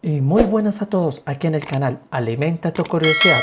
Y muy buenas a todos aquí en el canal Alimenta tu Curiosidad.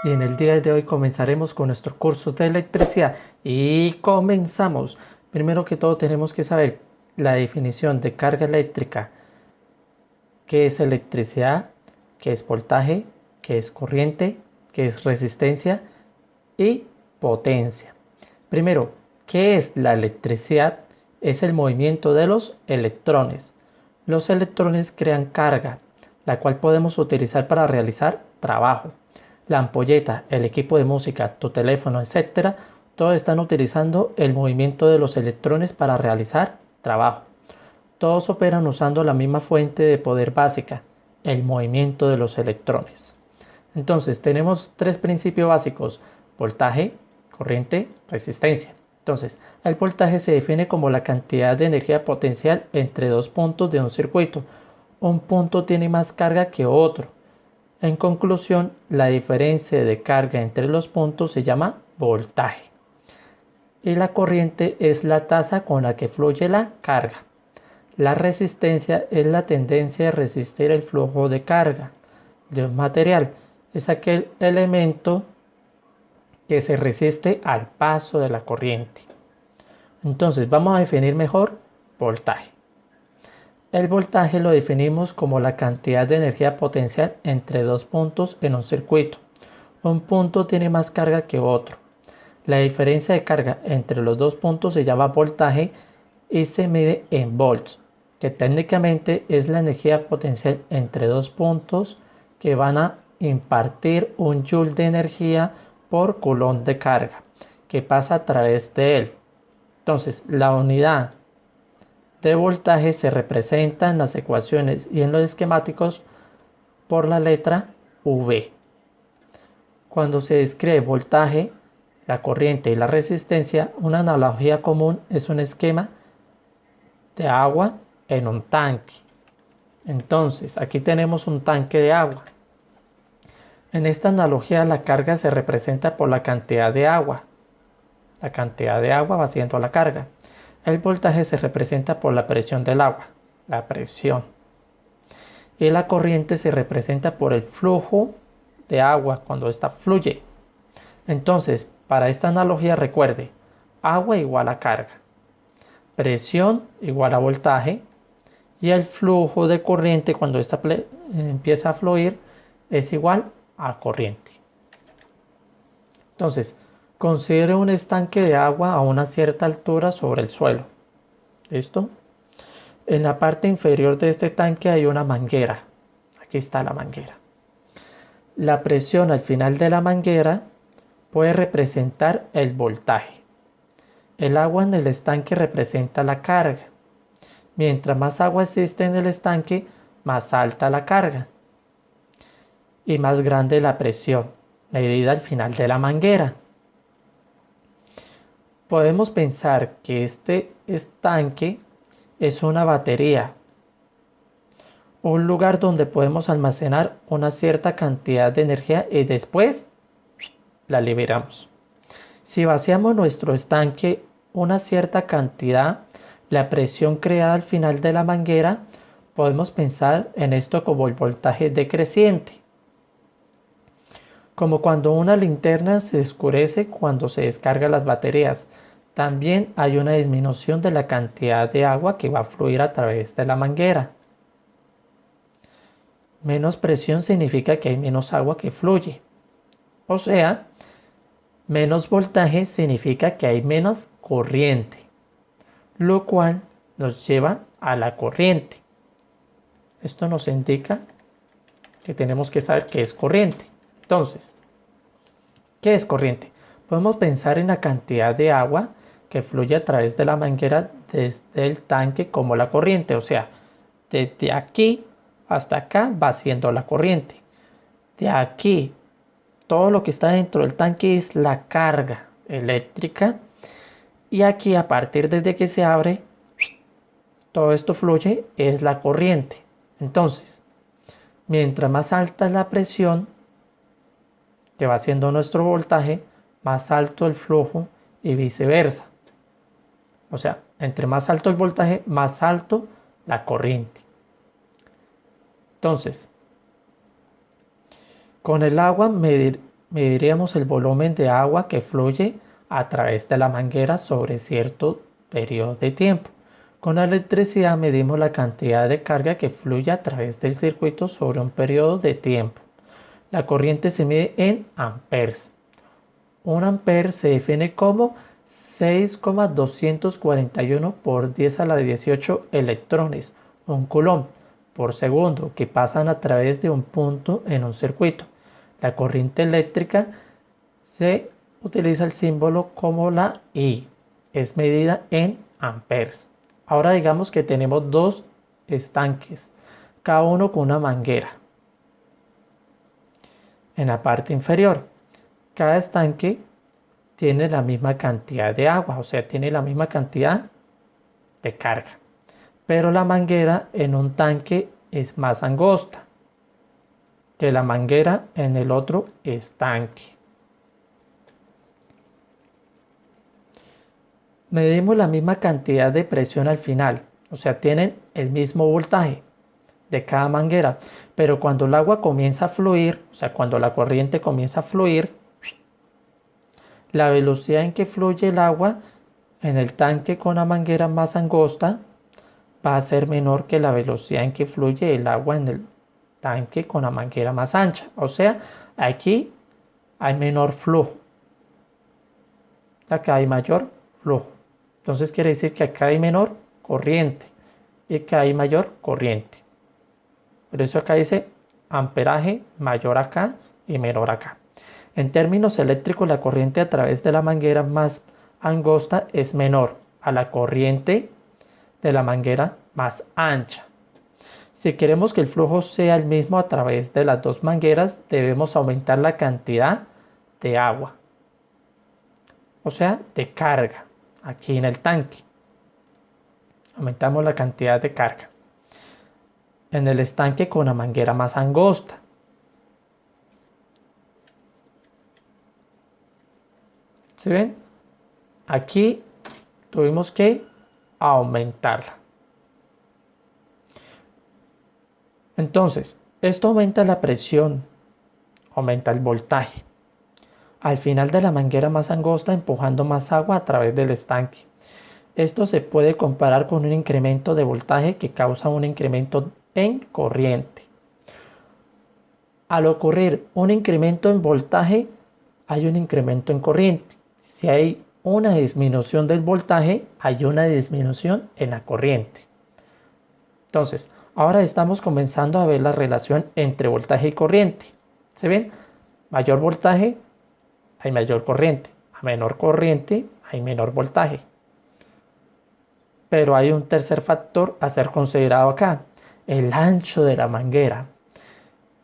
Y en el día de hoy comenzaremos con nuestro curso de electricidad. Y comenzamos. Primero que todo tenemos que saber la definición de carga eléctrica. ¿Qué es electricidad? ¿Qué es voltaje? ¿Qué es corriente? ¿Qué es resistencia? Y potencia. Primero, ¿qué es la electricidad? Es el movimiento de los electrones. Los electrones crean carga, la cual podemos utilizar para realizar trabajo. La ampolleta, el equipo de música, tu teléfono, etcétera, todos están utilizando el movimiento de los electrones para realizar trabajo. Todos operan usando la misma fuente de poder básica, el movimiento de los electrones. Entonces tenemos tres principios básicos: voltaje, corriente, resistencia. Entonces, el voltaje se define como la cantidad de energía potencial entre dos puntos de un circuito. Un punto tiene más carga que otro. En conclusión, la diferencia de carga entre los puntos se llama voltaje. Y la corriente es la tasa con la que fluye la carga. La resistencia es la tendencia de resistir el flujo de carga de un material. Es aquel elemento que se resiste al paso de la corriente. Entonces vamos a definir mejor voltaje. El voltaje lo definimos como la cantidad de energía potencial entre dos puntos en un circuito. Un punto tiene más carga que otro. La diferencia de carga entre los dos puntos se llama voltaje y se mide en volts, que técnicamente es la energía potencial entre dos puntos que van a impartir un joule de energía por coulomb de carga que pasa a través de él. Entonces, la unidad de voltaje se representa en las ecuaciones y en los esquemáticos por la letra V. Cuando se describe voltaje, la corriente y la resistencia, una analogía común es un esquema de agua en un tanque. Entonces, aquí tenemos un tanque de agua. En esta analogía, la carga se representa por la cantidad de agua. La cantidad de agua va siendo la carga. El voltaje se representa por la presión del agua, la presión. Y la corriente se representa por el flujo de agua cuando ésta fluye. Entonces, para esta analogía recuerde, agua igual a carga, presión igual a voltaje, y el flujo de corriente cuando ésta empieza a fluir es igual a corriente. Entonces, considere un estanque de agua a una cierta altura sobre el suelo. ¿Listo? En la parte inferior de este tanque hay una manguera. Aquí está la manguera. La presión al final de la manguera puede representar el voltaje. El agua en el estanque representa la carga. Mientras más agua existe en el estanque, más alta la carga y más grande la presión medida al final de la manguera. Podemos pensar que este estanque es una batería, un lugar donde podemos almacenar una cierta cantidad de energía y después la liberamos. Si vaciamos nuestro estanque una cierta cantidad, la presión creada al final de la manguera, podemos pensar en esto como el voltaje decreciente. Como cuando una linterna se oscurece cuando se descargan las baterías, también hay una disminución de la cantidad de agua que va a fluir a través de la manguera. Menos presión significa que hay menos agua que fluye. O sea, menos voltaje significa que hay menos corriente, lo cual nos lleva a la corriente. Esto nos indica que tenemos que saber qué es corriente. Entonces, ¿qué es corriente? Podemos pensar en la cantidad de agua que fluye a través de la manguera desde el tanque como la corriente. O sea, desde aquí hasta acá va siendo la corriente. De aquí, todo lo que está dentro del tanque es la carga eléctrica. Y aquí, a partir desde que se abre, todo esto fluye, es la corriente. Entonces, mientras más alta es la presión, que va siendo nuestro voltaje, más alto el flujo y viceversa. O sea, entre más alto el voltaje, más alto la corriente. Entonces, con el agua mediríamos el volumen de agua que fluye a través de la manguera sobre cierto periodo de tiempo. Con la electricidad medimos la cantidad de carga que fluye a través del circuito sobre un periodo de tiempo. La corriente se mide en amperes. Un ampere se define como 6,241 por 10 a la 18 electrones, un coulomb por segundo, que pasan a través de un punto en un circuito. La corriente eléctrica se utiliza el símbolo como la I. Es medida en amperes. Ahora digamos que tenemos dos estanques, cada uno con una manguera. En la parte inferior, cada estanque tiene la misma cantidad de agua, o sea, tiene la misma cantidad de carga. Pero la manguera en un tanque es más angosta que la manguera en el otro estanque. Medimos la misma cantidad de presión al final, o sea, tienen el mismo voltaje de cada manguera, pero cuando el agua comienza a fluir, o sea, cuando la corriente comienza a fluir, la velocidad en que fluye el agua en el tanque con la manguera más angosta va a ser menor que la velocidad en que fluye el agua en el tanque con la manguera más ancha. O sea, aquí hay menor flujo. Acá hay mayor flujo. Entonces quiere decir que acá hay menor corriente y que hay mayor corriente. Por eso acá dice amperaje mayor acá y menor acá. En términos eléctricos, la corriente a través de la manguera más angosta es menor a la corriente de la manguera más ancha. Si queremos que el flujo sea el mismo a través de las dos mangueras, debemos aumentar la cantidad de agua, o sea, de carga, aquí en el tanque. Aumentamos la cantidad de carga en el estanque con la manguera más angosta. ¿Sí ven? Aquí tuvimos que aumentarla. Entonces, esto aumenta la presión, aumenta el voltaje. Al final de la manguera más angosta, empujando más agua a través del estanque. Esto se puede comparar con un incremento de voltaje que causa un incremento en corriente. Al ocurrir un incremento en voltaje, hay un incremento en corriente. Si hay una disminución del voltaje, hay una disminución en la corriente. Entonces, ahora estamos comenzando a ver la relación entre voltaje y corriente. ¿Se ven? Mayor voltaje, hay mayor corriente. A menor corriente, hay menor voltaje. Pero hay un tercer factor a ser considerado acá, el ancho de la manguera.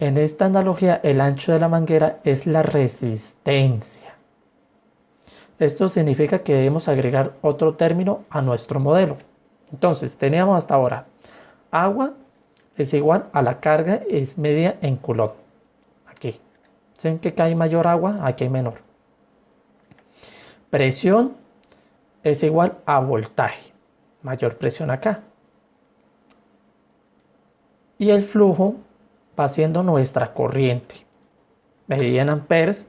En esta analogía, el ancho de la manguera es la resistencia. Esto significa que debemos agregar otro término a nuestro modelo. Entonces, teníamos hasta ahora agua es igual a la carga es medida en coulomb. Aquí. ¿Saben que acá hay mayor agua? Aquí hay menor. Presión es igual a voltaje. Mayor presión acá. Y el flujo va siendo nuestra corriente, medida en amperes,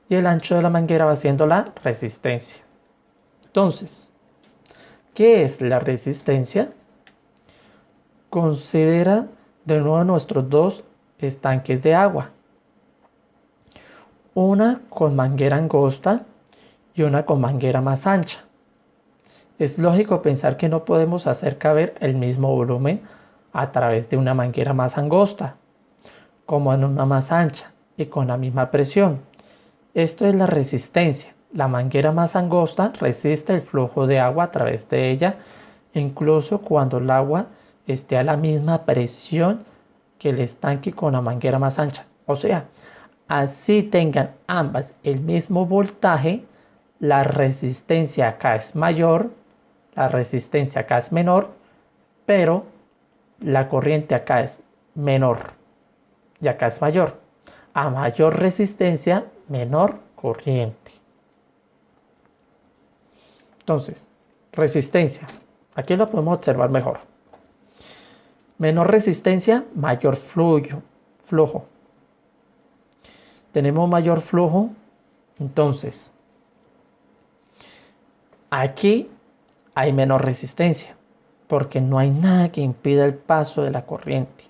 y el ancho de la manguera va siendo la resistencia. Entonces, ¿qué es la resistencia? Considera de nuevo nuestros dos estanques de agua. Una con manguera angosta y una con manguera más ancha. Es lógico pensar que no podemos hacer caber el mismo volumen a través de una manguera más angosta como en una más ancha y con la misma presión. Esto es la resistencia. La manguera más angosta resiste el flujo de agua a través de ella, incluso cuando el agua esté a la misma presión que el estanque con la manguera más ancha. O sea, así tengan ambas el mismo voltaje, la resistencia acá es mayor, la resistencia acá es menor, pero la corriente acá es menor y acá es mayor. A mayor resistencia, menor corriente. Entonces, resistencia. Aquí lo podemos observar mejor. Menor resistencia, mayor flujo. Tenemos mayor flujo, entonces aquí hay menor resistencia, porque no hay nada que impida el paso de la corriente.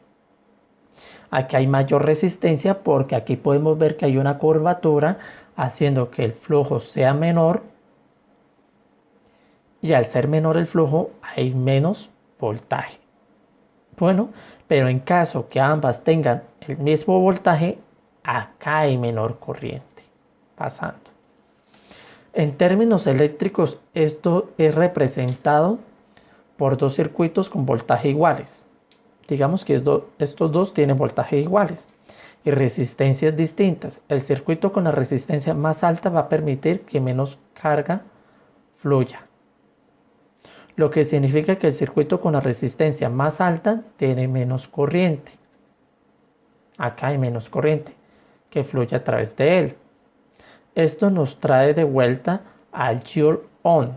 Aquí hay mayor resistencia porque aquí podemos ver que hay una curvatura haciendo que el flujo sea menor, y al ser menor el flujo hay menos voltaje. Bueno, pero en caso que ambas tengan el mismo voltaje, acá hay menor corriente pasando. En términos eléctricos, esto es representado por dos circuitos con voltaje iguales. Digamos que estos dos tienen voltaje iguales y resistencias distintas. El circuito con la resistencia más alta va a permitir que menos carga fluya, lo que significa que el circuito con la resistencia más alta tiene menos corriente. Acá hay menos corriente que fluye a través de él. Esto nos trae de vuelta al Joule Ohm.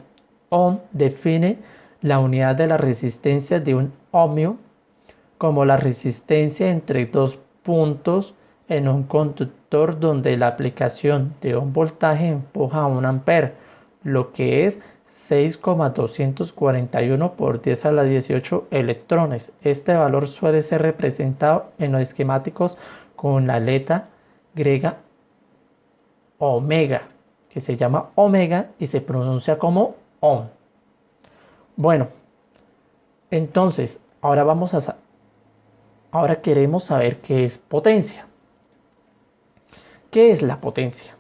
Ohm define la unidad de la resistencia de un ohmio como la resistencia entre dos puntos en un conductor donde la aplicación de un voltaje empuja a un ampere, lo que es 6,241 por 10 a la 18 electrones. Este valor suele ser representado en los esquemáticos con la letra griega omega, que se llama omega y se pronuncia como ohm. Bueno, entonces ahora queremos saber qué es potencia. ¿Qué es la potencia?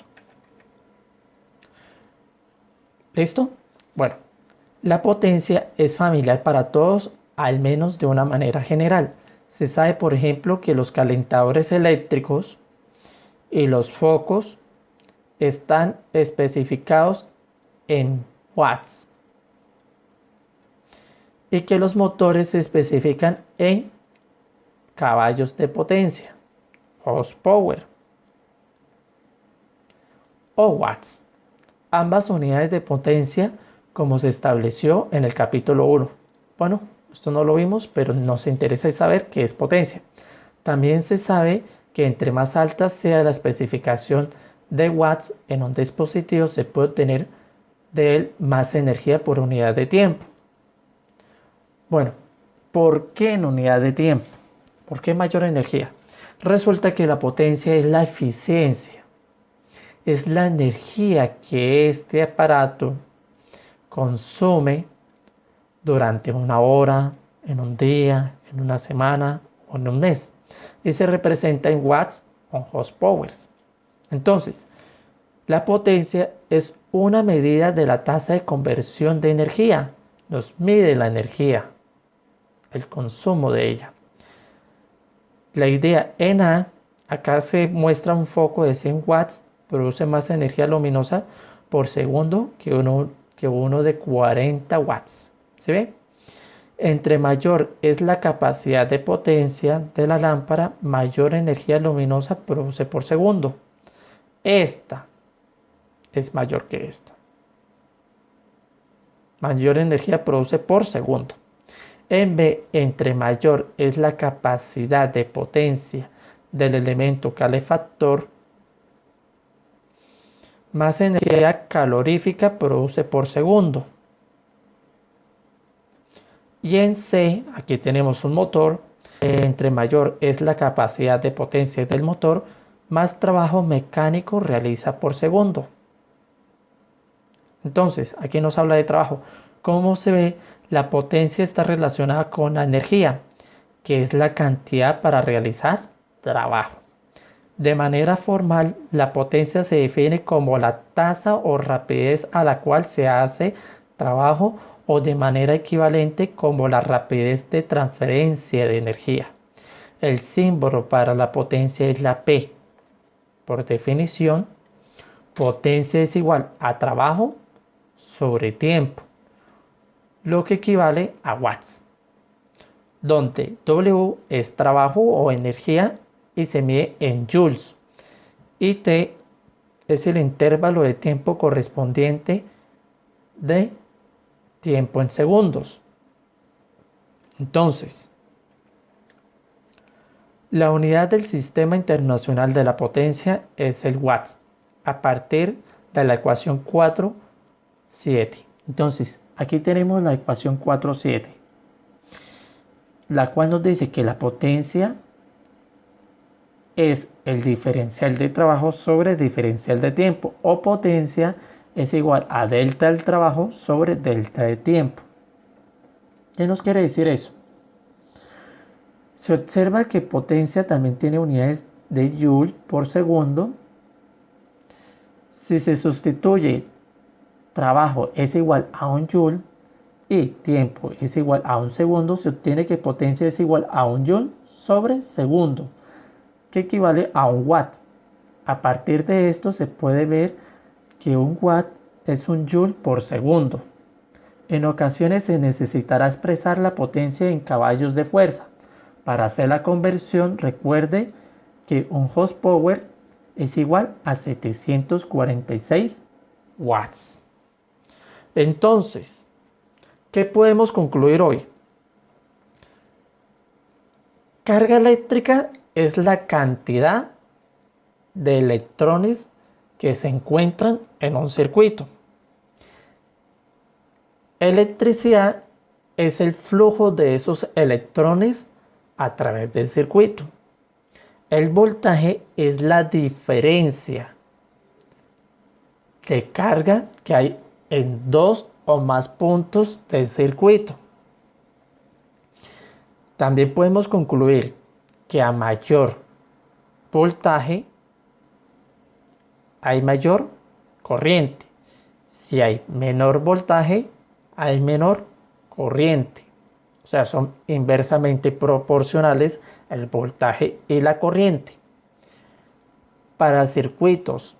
¿Listo? Bueno, la potencia es familiar para todos, al menos de una manera general. Se sabe, por ejemplo, que los calentadores eléctricos y los focos están especificados en watts y que los motores se especifican en caballos de potencia, horsepower o watts. Ambas unidades de potencia como se estableció en el capítulo 1. Bueno, esto no lo vimos, pero nos interesa saber qué es potencia. También se sabe que entre más alta sea la especificación de watts en un dispositivo, se puede obtener de él más energía por unidad de tiempo. Bueno, ¿por qué en unidad de tiempo? ¿Por qué mayor energía? Resulta que la potencia es la eficiencia, es la energía que este aparato consume durante una hora, en un día, en una semana o en un mes, y se representa en watts o horsepower. Entonces, la potencia es una medida de la tasa de conversión de energía. Nos mide la energía, el consumo de ella. La idea en A, acá se muestra un foco de 100 watts, produce más energía luminosa por segundo que uno de 40 watts. ¿Se ve? Entre mayor es la capacidad de potencia de la lámpara, mayor energía luminosa produce por segundo. Esta es mayor que esta. Mayor energía produce por segundo. En B, entre mayor es la capacidad de potencia del elemento calefactor, más energía calorífica produce por segundo. Y en C, aquí tenemos un motor, entre mayor es la capacidad de potencia del motor, más trabajo mecánico realiza por segundo. Entonces, aquí nos habla de trabajo. ¿Cómo se ve? La potencia está relacionada con la energía, que es la cantidad para realizar trabajo. De manera formal, la potencia se define como la tasa o rapidez a la cual se hace trabajo, o de manera equivalente como la rapidez de transferencia de energía. El símbolo para la potencia es la P. Por definición, potencia es igual a trabajo sobre tiempo, lo que equivale a watts, donde W es trabajo o energía y se mide en joules, y T es el intervalo de tiempo correspondiente de tiempo en segundos. Entonces, La unidad del Sistema Internacional de la Potencia es el watt, a partir de la ecuación 4.7. Entonces, aquí tenemos la ecuación 4.7, la cual nos dice que la potencia es el diferencial de trabajo sobre el diferencial de tiempo, o potencia es igual a delta del trabajo sobre delta de tiempo. ¿Qué nos quiere decir eso? Se observa que potencia también tiene unidades de joule por segundo. Si se sustituye trabajo es igual a un joule y tiempo es igual a un segundo, se obtiene que potencia es igual a un joule sobre segundo, que equivale a un watt. A partir de esto se puede ver que un watt es un joule por segundo. En ocasiones se necesitará expresar la potencia en caballos de fuerza. Para hacer la conversión, recuerde que un horsepower es igual a 746 watts. Entonces, ¿qué podemos concluir hoy? Carga eléctrica es la cantidad de electrones que se encuentran en un circuito. Electricidad es el flujo de esos electrones a través del circuito. El voltaje es la diferencia de carga que hay en dos o más puntos del circuito. También podemos concluir que a mayor voltaje hay mayor corriente. Si hay menor voltaje, hay menor corriente. O sea, son inversamente proporcionales el voltaje y la corriente. Para circuitos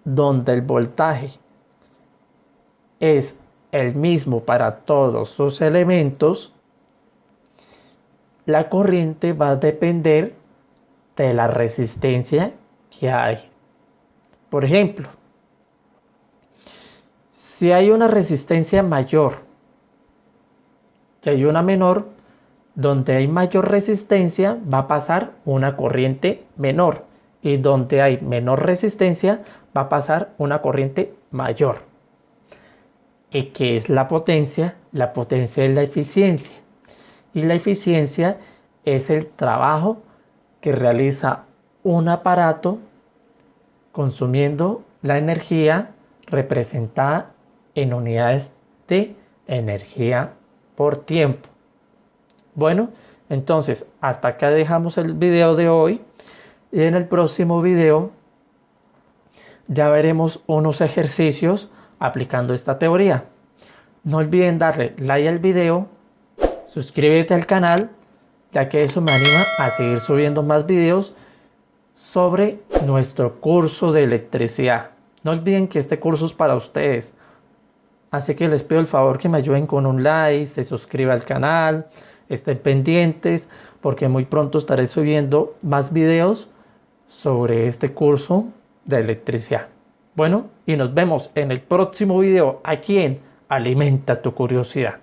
donde el voltaje es el mismo para todos sus elementos, la corriente va a depender de la resistencia que hay. Por ejemplo, si hay una resistencia mayor y hay una menor, donde hay mayor resistencia va a pasar una corriente menor, y donde hay menor resistencia va a pasar una corriente mayor. ¿Y qué es la potencia? La potencia es la eficiencia, y la eficiencia es el trabajo que realiza un aparato consumiendo la energía representada en unidades de energía por tiempo. Bueno, entonces hasta acá dejamos el video de hoy, y en el próximo video ya veremos unos ejercicios aplicando esta teoría. No olviden darle like al video, suscríbete al canal, ya que eso me anima a seguir subiendo más videos sobre nuestro curso de electricidad. No olviden que este curso es para ustedes, así que les pido el favor que me ayuden con un like, se suscriban al canal, estén pendientes, porque muy pronto estaré subiendo más videos sobre este curso de electricidad. Bueno, y nos vemos en el próximo video aquí en Alimenta tu Curiosidad.